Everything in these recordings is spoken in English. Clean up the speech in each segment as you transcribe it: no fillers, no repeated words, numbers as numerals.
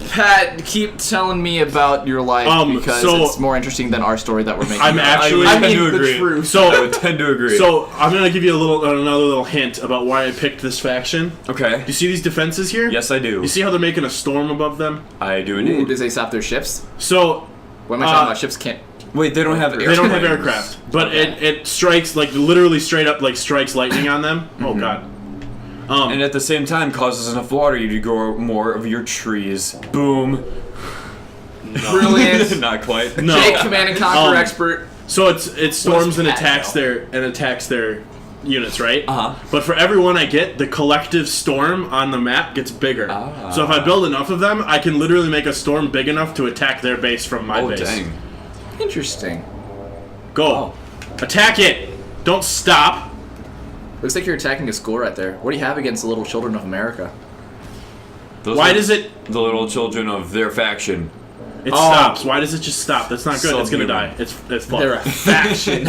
Pat, keep telling me about your life because it's more interesting than our story that we're making. I mean, the truth. So I would tend to agree. So I'm gonna give you another little hint about why I picked this faction. Okay. You see these defenses here? Yes, I do. You see how they're making a storm above them? I do indeed. Ooh, does they stop their ships? So What am I talking about? Ships can't. Wait, they don't have aircraft. They don't have aircraft, but it strikes literally straight up strikes lightning on them. Oh god. And at the same time causes enough water you to grow more of your trees. Boom. No. Brilliant. Not quite. No. Jake, Command and Conquer expert. So it storms and Pat attacks know? their units, right? Uh-huh. But for every one I get, the collective storm on the map gets bigger. So if I build enough of them, I can literally make a storm big enough to attack their base from my base. Oh, dang. Interesting. Go. Attack it! Don't stop! Looks like you're attacking a school right there. What do you have against the little children of America? Why does it... The little children of their faction. It stops. Why does it just stop? That's not good. It's gonna die. It's fucked. They're a faction.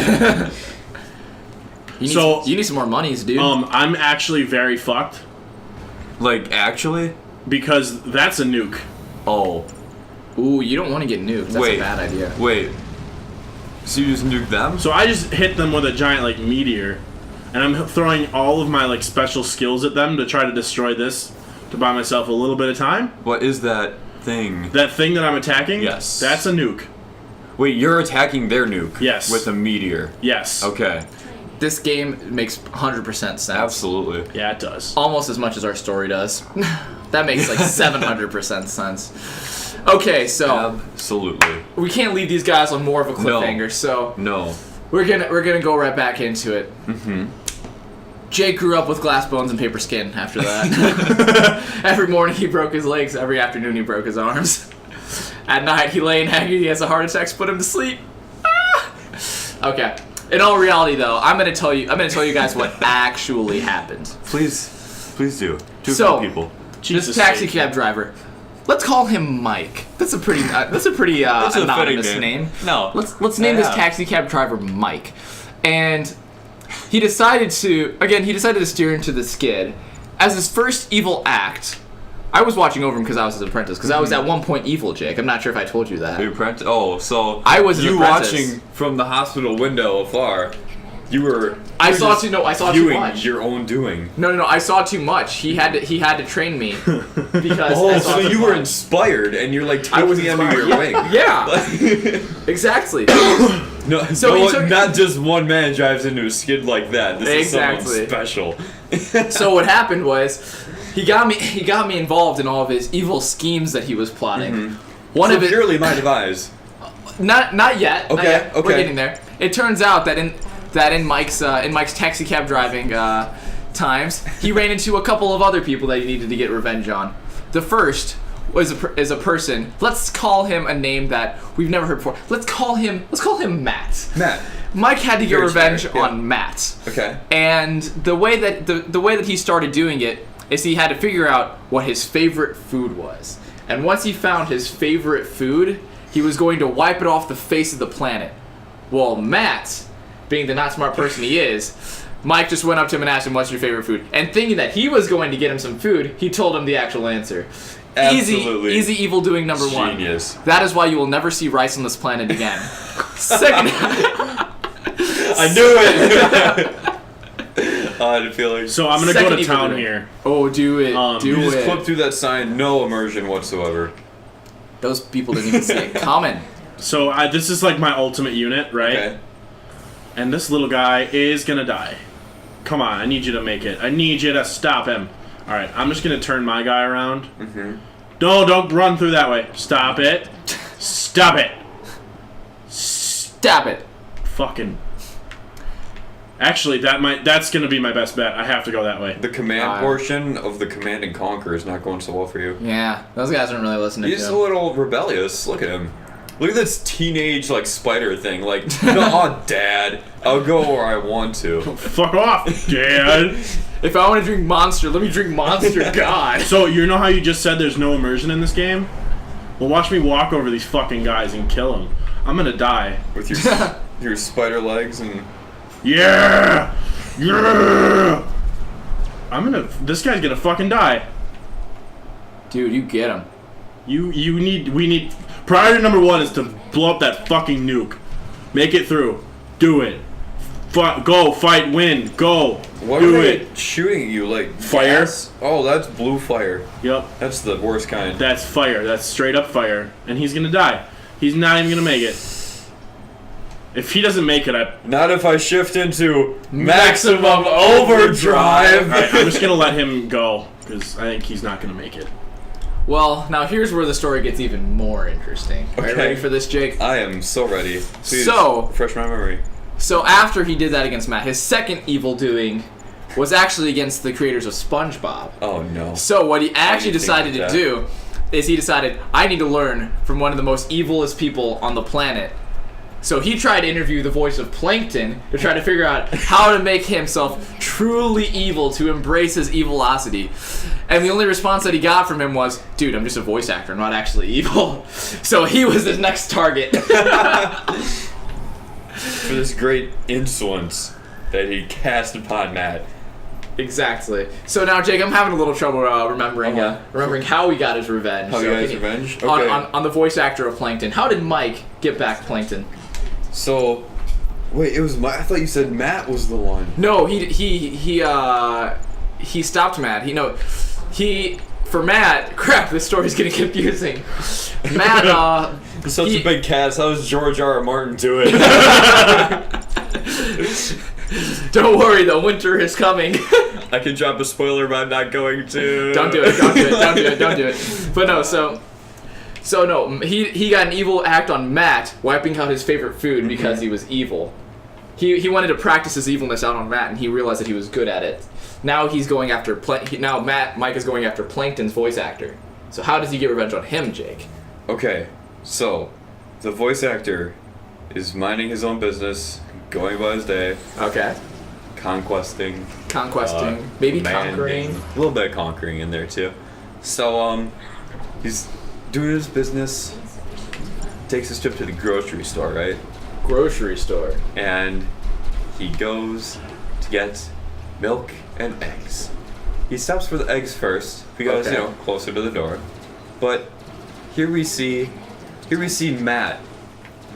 You need some more monies, dude. I'm actually very fucked. Like, actually? Because that's a nuke. Oh. Ooh, you don't want to get nuked. That's a bad idea. Wait. So you just nuke them? So I just hit them with a giant, meteor. And I'm throwing all of my, special skills at them to try to destroy this to buy myself a little bit of time. What is that thing? That thing that I'm attacking? Yes. That's a nuke. Wait, you're attacking their nuke? Yes. With a meteor? Yes. Okay. This game makes 100% sense. Absolutely. Yeah, it does. Almost as much as our story does. That makes 700% sense. Okay, so absolutely. We can't leave these guys on more of a cliffhanger, so no. We're gonna go right back into it. Mm-hmm. Jake grew up with glass bones and paper skin after that. Every morning he broke his legs, every afternoon he broke his arms. At night he lay in agony, he has a heart attack, put him to sleep. Ah! Okay. In all reality though, I'm gonna tell you guys what actually happened. Please do. So, people. This taxi cab driver. Let's call him Mike. That's a pretty anonymous name. No. Let's name this taxi cab driver Mike. And he decided to steer into the skid. As his first evil act, I was watching over him because I was his apprentice. Because I was at one point evil, Jake. I'm not sure if I told you that. The apprentice? Oh, so I was his apprentice. Watching from the hospital window afar. I saw too much. Your own doing. No. I saw too much. He had to train me because. So you were inspired, and you're totally under your wing. Yeah. Exactly. No, not just one man drives into a skid like that. This is someone special. So what happened was, he got me involved in all of his evil schemes that he was plotting. Mm-hmm. Purely my device. Not yet. Okay. We're getting there. It turns out that in Mike's taxi cab driving times, he ran into a couple of other people that he needed to get revenge on. The first is a person. Let's call him a name that we've never heard before. Let's call him Matt. Matt. Mike had to get revenge on Matt. Okay. And the way that he started doing it is he had to figure out what his favorite food was. And once he found his favorite food, he was going to wipe it off the face of the planet. Well, Matt, being the not smart person he is, Mike just went up to him and asked him, "What's your favorite food?" And thinking that he was going to get him some food, he told him the actual answer. Absolutely. Easy evil doing number one. Genius. That is why you will never see rice on this planet again. Second. I knew it. I had a feeling. So I'm gonna go to town here. Oh, do it. You just clip through that sign. No immersion whatsoever. Those people didn't even see it coming. So this is my ultimate unit, right? Okay. And this little guy is gonna die. Come on, I need you to make it. I need you to stop him. All right, I'm just gonna turn my guy around. Mm-hmm. No, don't run through that way. Stop it. Stop it. Stop it. Fucking. Actually, that's gonna be my best bet. I have to go that way. The command portion of the Command and Conquer is not going so well for you. Yeah, those guys aren't really listening to him. He's a little rebellious. Look at him. Look at this teenage spider thing. No, Dad, I'll go where I want to. Fuck off, Dad. If I want to drink Monster, let me drink Monster. God. So you know how you just said there's no immersion in this game? Well, watch me walk over these fucking guys and kill them. I'm gonna die with your spider legs and. Yeah. This guy's gonna fucking die. Dude, you get him. We need priority number 1 is to blow up that fucking nuke. Make it through. Do it. Go, fight, win, go. What do are they it. shooting at you? Like Fire? gas? Oh, that's blue fire. Yep. That's the worst kind. That's fire. That's straight up fire. And he's gonna die. He's not even gonna make it. If he doesn't make it, Not if I shift into maximum overdrive. Alright, I'm just gonna let him go because I think he's not gonna make it. Well, now here's where the story gets even more interesting. Are you Okay. ready for this, Jake? I am so ready. Please So- refresh my memory. So after he did that against Matt, his second evil doing was actually against the creators of SpongeBob. Oh no. So what he actually didn't think decided to of that. do is he decided, I need to learn from one of the most evilest people on the planet. So he tried to interview the voice of Plankton to try to figure out how to make himself truly evil, to embrace his evilosity. And the only response that he got from him was, dude, I'm just a voice actor, I'm not actually evil. So he was his next target. For this great insolence that he cast upon Matt. Exactly. So now, Jake, I'm having a little trouble remembering how he got his revenge. How he So got his can revenge? On, Okay. on the voice actor of Plankton. How did Mike get back Plankton? So, wait, it was I thought you said Matt was the one. No, he stopped Matt. For Matt, crap, this story's getting confusing. Matt, Such a big cast. How does George R. R. Martin do it? don't worry, the winter is coming. I can drop a spoiler, but I'm not going to. Don't do it. But no, so no, he got an evil act on Matt, wiping out his favorite food because he was evil. He wanted to practice his evilness out on Matt, and he realized that he was good at it. Now he's going after Mike is going after Plankton's voice actor. So how does he get revenge on him, Jake? Okay, so the voice actor is minding his own business, going about his day, Okay. conquesting, maybe commanding. conquering. A little bit of conquering in there too. So he's doing his business. Takes his trip to the grocery store, right? Grocery store. And he goes to get milk and eggs. He stops for the eggs first because Okay. closer to the door. But here we see Matt,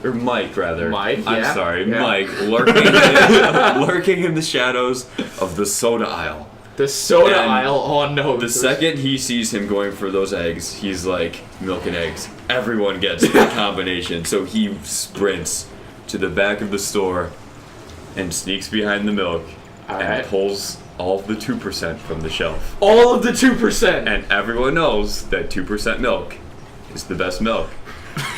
or Mike rather. Mike, I'm yeah, sorry, yeah. Mike lurking in the shadows of the soda aisle. The soda And aisle. Oh no. The second he sees him going for those eggs, he's like, milk and eggs. Everyone gets the combination. So he sprints to the back of the store and sneaks behind the milk and Alright. pulls all of the 2% from the shelf. All of the 2%. And everyone knows that 2% milk is the best milk.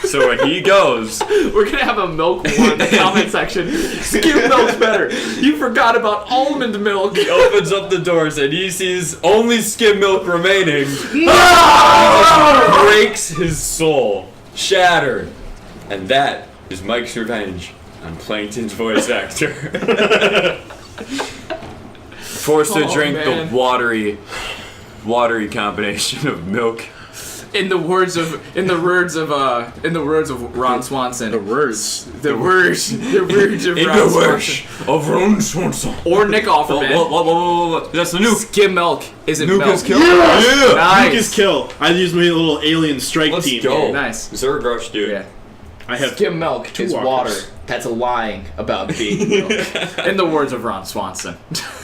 So when he goes, We're gonna have a milk war in the comment section. Skim milk's better. You forgot about almond milk. he opens up the doors and he sees only skim milk remaining. No! Breaks his soul. Shattered. And that is Mike's revenge on Plankton's voice actor. Forced to Oh, drink man. the watery combination of milk. In the words of Ron Swanson. The words. The words of In Ron the Swanson. words of Ron Swanson. Or Nick Offerman. What? That's the nuke. Skim milk isn't Nuke milk. is killed. Yeah! Nice. Nuke is kill. I used my little alien strike Let's team. go. Nice. Zerg Rush, dude. Yeah. I have Skim milk two is walkers. water that's lying about being milk. In the words of Ron Swanson.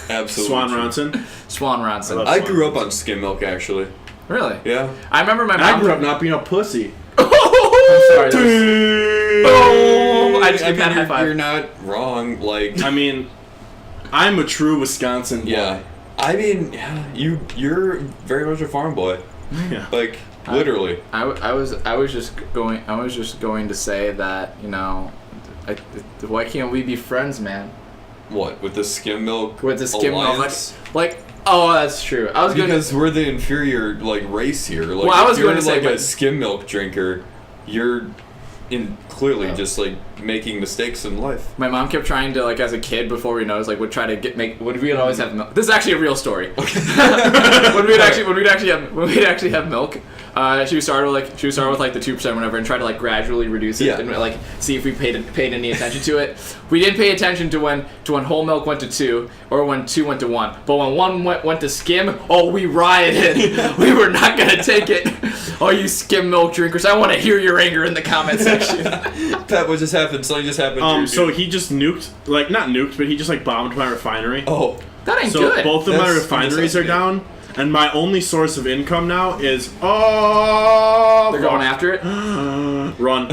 Absolutely. Swan true. Ronson. Swan Ronson. love- I grew up on skim milk, actually. Really? Yeah. I remember my mom. I grew up not being a pussy. I'm sorry. That was, boom! I just gave Matt a high five. You're not wrong. Like, I mean, I'm a true Wisconsin boy. yeah. I mean, yeah, you're very much a farm boy. Yeah. Like, literally. I was just going to say that, why can't we be friends, man? What, with the skim milk? With the skim alliance? milk, like, oh, that's true. I was Because we're the inferior race here. Like, Well, I was if you're going to say, like a but- skim milk drinker, you're clearly just making mistakes in life. My mom kept trying to, as a kid before we noticed, would try to would we always have milk. This is actually a real story. when we'd actually have milk, she would start with the 2% whatever and try to gradually reduce it Yeah. and see if we paid any attention to it. We didn't pay attention to when whole milk went to 2 or when 2 went to 1. But when 1 went to skim, oh, we rioted. We were not gonna take it. Oh, you skim milk drinkers! I want to hear your anger in the comment section. Pat, what just happened? Something just happened. to you, So dude. he just nuked, like not nuked, but he just like bombed my refinery. Oh, That ain't So good. both of my That's refineries are necessity. down, and my only source of income now is They're going after it. run.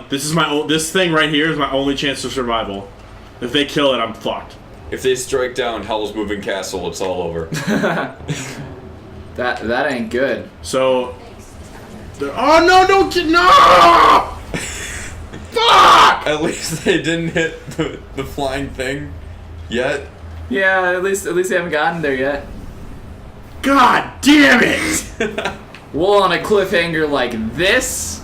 This is this thing right here is my only chance of survival. If they kill it, I'm fucked. if they strike down Hell's Moving Castle, it's all over. That ain't good. So, oh no, don't no! Fuck! At least they didn't hit the flying thing yet. Yeah, at least they haven't gotten there yet. God damn it! Well, on a cliffhanger like this.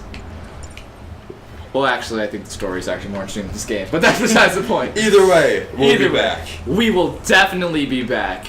Well, actually, I think the story is actually more interesting than this game, but that's besides the point. Either way, we'll Either be way, back. we will definitely be back.